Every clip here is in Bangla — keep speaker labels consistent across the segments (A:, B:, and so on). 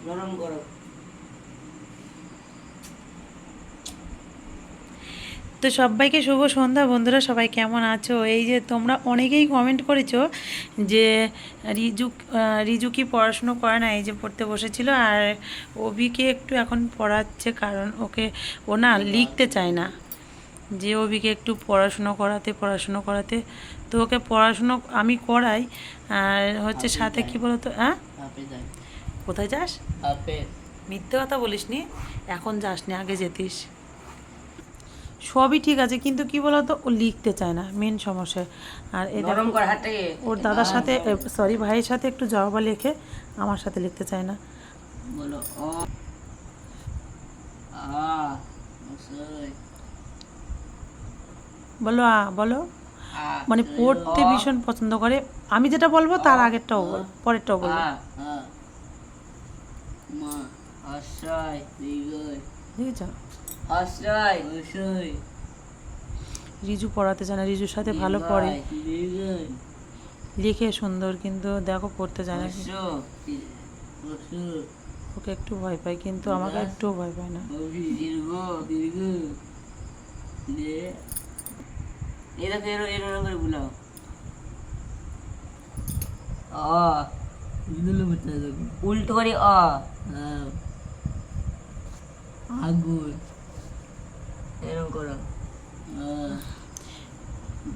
A: নরম করো।
B: তো সবাইকে শুভ সন্ধ্যা বন্ধুরা, সবাই কেমন আছো? এই যে তোমরা অনেকেই কমেন্ট করেছো যে রিজু কি পড়াশুনো করে না, এই যে পড়তে বসেছিল। আর অভিকে একটু এখন পড়াচ্ছে, কারণ ও না লিখতে চায় না। যে অভিকে একটু পড়াশুনো করাতে তো ওকে পড়াশুনো আমি করাই। আর হচ্ছে সাথে কি বলতো, হ্যাঁ কোথায় যাস? মিথ্যে কথা বলিস নি, এখন যাস নি, আগে যেতিস। সবই ঠিক আছে, কিন্তু কি বলতো, ও লিখতে চায় না, মেন সমস্যা। আর এই দেখো
A: নরম কর হাতটাকে।
B: ওর দাদার সাথে, সরি ভাইয়ের সাথে একটু জবাবা লেখে, আমার সাথে লিখতে চায় না।
A: বলো ও আ ওসই
B: বলো বলো।
A: আ
B: মানে পড়তে ভীষণ পছন্দ করে। আমি যেটা বলবো তার আগেরটাও পরেরটাও বলবো।
A: আ মা ওসই দিগই
B: বুঝেছ?
A: ওসই ওসই
B: রিজু পড়াতে চায় না, রিজুর সাথে ভালো পড়ে,
A: দিগই
B: লিখে সুন্দর, কিন্তু দেখো পড়তে চায় না।
A: ওসো ওসো
B: ওকে একটু ভয় পাই, কিন্তু আমাকে একটুও ভয় পায় না।
A: দীর্ঘ দীর্ঘ দে এই দেখো এর করে বুলাও অ বিদুল বলতে দেখো উল্টো করে অ আগুন এরকম করো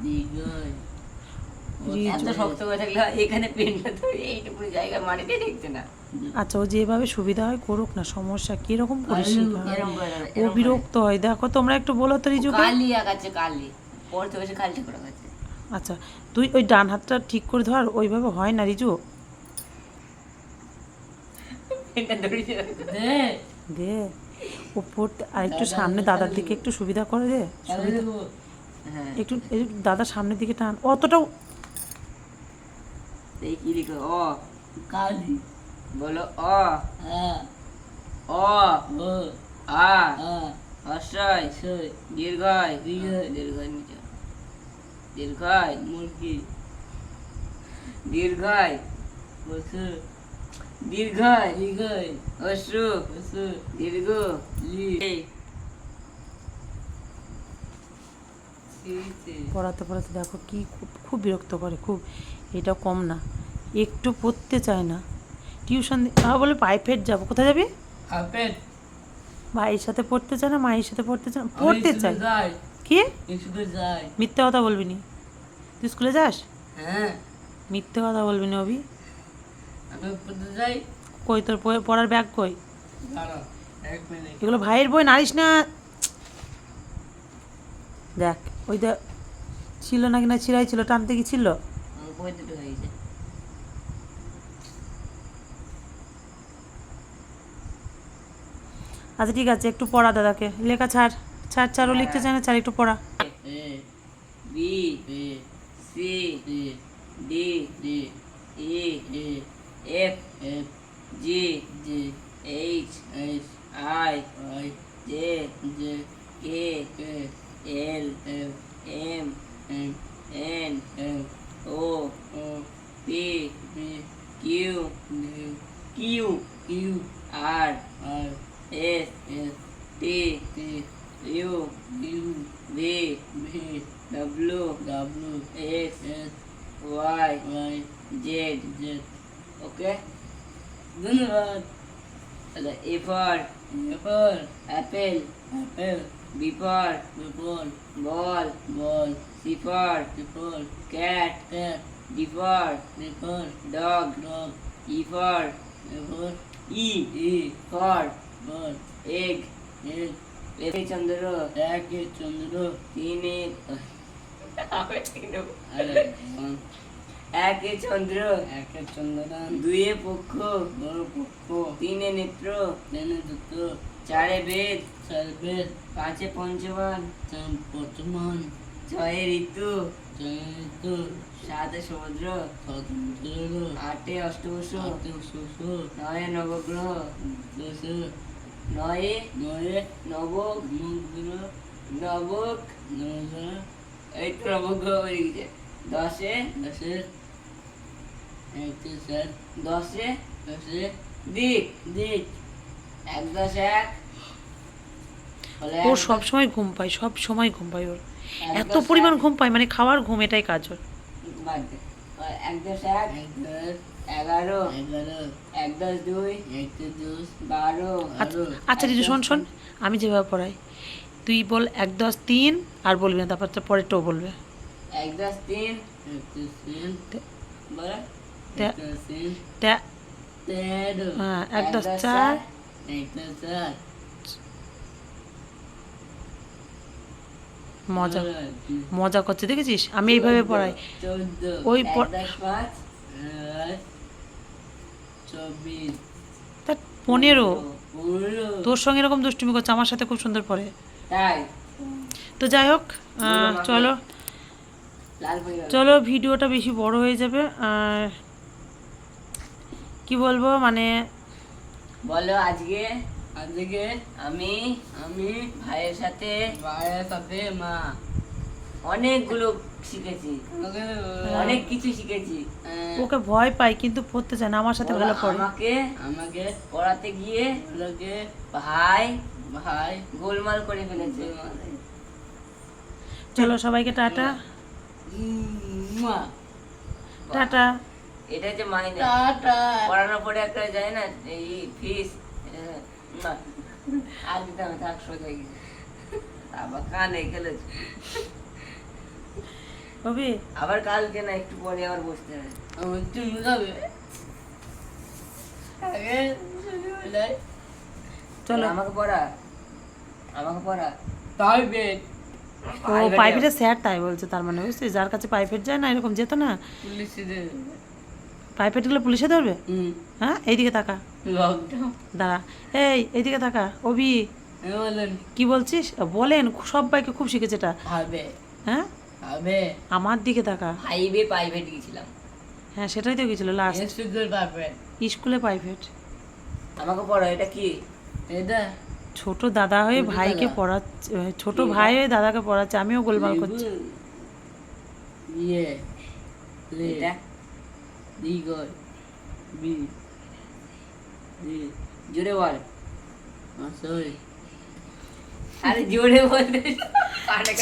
A: দীর্ঘই এত শক্ত করে থাকলে এখানে পেনটা তো এইটুকু জায়গা মাটিতে দেখতে না।
B: আচ্ছা, ও যেভাবে সুবিধা হয় করুক না, সমস্যা কিরকম পরিষ্কার।
A: এরকম করে
B: ও বিরক্ত হয়, দেখো তোমরা একটু বলো তো রিজুকে।
A: কালি আগাচ্ছে কালি পড়তে বসে কালটা করে গেছে।
B: আচ্ছা, তুই ওই ডান হাতটা ঠিক করে ধর, ওইভাবে হয় না রিজু।
A: পেনটা ধরিয়ে দে
B: দে ও পড়তে, আর একটু সামনে দাদার দিকে একটু সুবিধা করে দে, সুবিধা
A: হ্যাঁ
B: একটু দাদার সামনের দিকে টান, অতটাও।
A: এই কি লিখো অ কালি বলো অ অ ও আ হর্ষই দীর্ঘই দীর্ঘই নিচে দীর্ঘই মুরগি দীর্ঘই বসু দীর্ঘই দীর্ঘই অশ্রু অশ্রু দীর্ঘ লি
B: পড়াতে পড়াতে দেখো কি খুব বিরক্ত করে, খুব। এটা কম না, একটু পড়তে চায় না। টিউশন বলে প্রাইভেট যাবো, কোথায় যাবি?
A: আপেল
B: ভাইয়ের সাথে পড়তে চায় না, মায়ের সাথে পড়তে চায় না, পড়তে চায়। কি
A: স্কুলে যাই
B: মিথ্যে কথা বলবি নি? তুই স্কুলে যাস?
A: হ্যাঁ
B: মিথ্যে কথা বলবি না অভি।
A: আমি পড়তে যাই
B: কই তোর পড়ার ব্যাগ কই?
A: দাঁড়াও এক মিনিট
B: এগুলো ভাইয়ের বই, নাড়িস না। দেখ ওই দেখ, ছিল নাকি না ছিঁড়াই ছিল, টানতে কি ছিল?
A: আমার বই দুটো হয়ে গেছে।
B: আচ্ছা ঠিক আছে, একটু পড়া দাদাকে, লেখা ছাড় ছাড় ছাড়, ও লিখতে চায় না, ছাড় একটু পড়া।
A: A B C D E F G H I J K L M N O P Q R S T U V W X Y Z ওকে ধন্যবাদ। A for apple B for ball C for cat D for dog E for for egg একে চন্দ্র তিনে একে চন্দ্র দুয়ে পক্ষ তিনে নেত্র চারে বেদ পাঁচে পঞ্চমান ছয়ে ঋতু সাতে সমুদ্র আটে অষ্টবসু নয়ে নবগ্রহ নয়ে নবক এই তো নবগ্রহ হয়ে গেছে। দশে দিক
C: দিক
A: 1 10 1 হলো
B: ওর
A: 1
B: সব সময় ঘুম পায়, সব সময় ঘুম পায় ওর,
A: 1
B: এত
A: 10
B: পরিমাণ ঘুম পায়, মানে খাওয়ার ঘুম এটাই কাজ ওর।
A: 1 10 1
C: 1 10
A: 11
C: 11
A: 1 10 2
C: 1 10
A: 12
B: আচ্ছা আচ্ছা রিজু শোন শোন, আমি যেভাবে পড়াই তুই বল 1 10 3 আর বলবি না, তারপর তো পরেরটাও বলবে।
A: 1 10 3
C: 1 10 3
A: বল
C: 1 10 3
B: তে-
C: 13
B: হ্যাঁ 1 10 4
C: 1 10 4
B: মজা মজা করছে দেখেছিস, আমি এইভাবে পড়াই
C: 14
B: ওই
A: 1 10 5
C: 24
B: তা 15
C: 15
B: তোর সঙ্গে এরকম দুষ্টুমি করছে, আমার সাথে খুব সুন্দর পড়ে।
A: তাই
B: তো যাই হোক, চলো
A: লাল হয়ে গেল
B: চলো ভিডিওটা বেশি বড় হয়ে যাবে, আর কি বলবো মানে
A: বলো আজকে
C: আজকে
A: আমি
C: আমি
A: ভাইয়ের সাথে
C: ভাইয়ের সাথে মা
A: অনেকগুলো শিখেছি, অনেক কিছু শিখেছি।
B: ওকে ভয় পাই কিন্তু পড়তে চায় না, আমার সাথে
A: ওরা
B: ভালো পড়ে।
A: আমাকে
C: আমাকে
A: পড়াতে গিয়ে
C: লোকে
A: ভাই
C: ভাই
A: গোলমাল করে ফেলেছে।
B: চলো সবাইকে টাটা
C: মা
B: টাটা।
A: এটা যে মাইনে
C: টাটা
A: পড়ানোর পরে একটা যায় না এই ফিস, আজ দিতে আমি থাক সোজা গিয়ে আবার কানে খেলেছে,
B: কবি
A: আবার কালকে না একটু পরে আবার বসতে হবে।
C: আমার চুল খাবে আগে ছোটবেলায়
B: চলো
A: আমাকে পড়া, আমাকে পড়া
C: প্রাইভেট
B: ও প্রাইভেটের স্যার তাই বলছে, তার মানে বুঝছিস, যার কাছে প্রাইভেট যায় না এরকম যেত না,
C: পুলিশদের
B: প্রাইভেট গুলো পুলিশে ধরবে। হ্যাঁ এইদিকে তাকা,
C: লকডাউন
B: দাঁড়া, এইদিকে তাকা অভি,
C: বলেন
B: কি বলছিস বলেন, সবাইকে খুব শিখেছে এটা।
C: হবে
B: হ্যাঁ
C: হবে
B: আমার দিকে তাকা,
A: 5 এ প্রাইভেট গিয়েছিলাম।
B: হ্যাঁ সেটাই তো গেছিল লাস্ট,
C: স্কুল প্রাইভেট
B: স্কুলে প্রাইভেট।
A: আমাকে পড়া, এটা কি?
C: এটা
B: ছোট দাদা হয়ে
C: ছোট
B: ভাইকে
C: দাদা।
B: পড়াচ্ছে, ছোট ভাই হয়ে দাদাকে পড়াচ্ছে, আমিও গোলমাল করছি।
C: ইয়ে লে
A: এটা
C: ডি গই বি ডি
A: জোরে বল,
C: সরি
A: আরে জোরে বলতে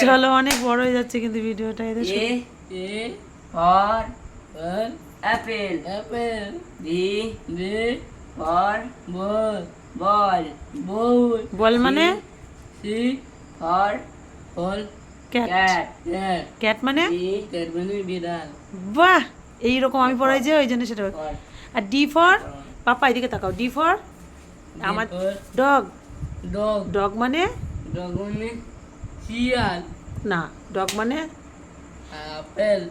B: চলো অনেক বড় হয়ে যাচ্ছে কিন্তু ভিডিওটা, এদের
A: A
C: A
A: for
C: for
A: apple,
C: apple
A: B
C: B
A: for
C: ball
A: ball,
C: ball
B: ball মানে
C: সি
A: ফর
C: ফল
B: ক্যাট,
A: ক্যাট,
C: ক্যাট
B: ক্যাট মানে
A: বি
C: ক্যাট মানে বিড়াল
B: বাহ, এইরকম আমি পড়াই যে ওই জন্য সেটা।
A: ফর
B: আর ডি ফর পাপা, এদিকে তাকাও, ডি ফর আমার ডগ,
C: ডগ
B: ডগ মানে
C: ডগ মানে শিয়াল
B: না, ডগ মানে
C: আপেল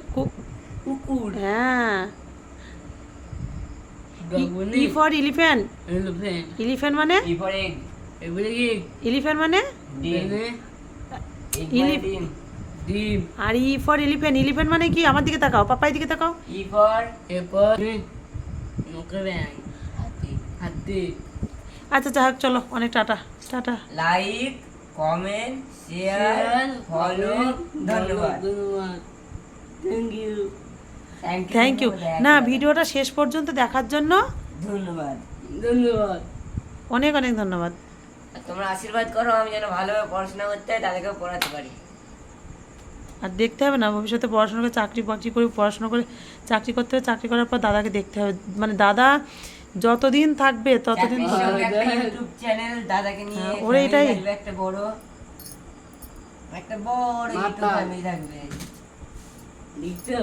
A: কুকুর,
B: হ্যাঁ।
C: ডগ মানে
B: E for elephant,
C: elephant
B: elephant মানে
A: ই ফর এগ,
C: এগুলি কি
B: এলিফ্যান্ট মানে
A: ডিম,
C: মানে
A: এগ মানে
B: ইলি-
A: ডিম,
C: ডিম
B: আর ই ফর এলিফ্যান্ট, এলিফ্যান্ট মানে কি, আমার দিকে তাকাও পাপা, এদিকে তাকাও।
A: ই ফর
C: এরপর মুখে ব্যাং
A: হাতি।
C: হাতি
B: আচ্ছা যাই হোক, চলো অনেক tata tata.
A: Like, comment, share, follow, ধন্যবাদ।
C: ধন্যবাদ থ্যাংক ইউ
B: থ্যাংক ইউ। না ভিডিওটা শেষ পর্যন্ত দেখার জন্য
A: ধন্যবাদ।
C: ধন্যবাদ
B: অনেক অনেক ধন্যবাদ।
A: আর তোমরা আশীর্বাদ করো আমি যেন ভালোভাবে পড়াশোনা করতে হয়, তাদেরকেও পড়াতে পারি।
B: আর দেখতে হবে না ভবিষ্যতে পড়াশোনা করে চাকরি বাকরি করে, পড়াশোনা করে চাকরি করতে হবে, চাকরি করার পর দাদাকে দেখতে হবে, মানে দাদা যতদিন থাকবে ততদিন
A: চাকরির
B: তো
A: সঙ্গে একটা ইউটিউব চ্যানেল দাদাকে নিয়ে
B: হ্যাঁ, ওরা
A: family
B: এটাই-
A: থাকবে, একটা বড় ইউটিউব
C: মাথা।
A: ফ্যামিলি থাকবে।
C: দেখছো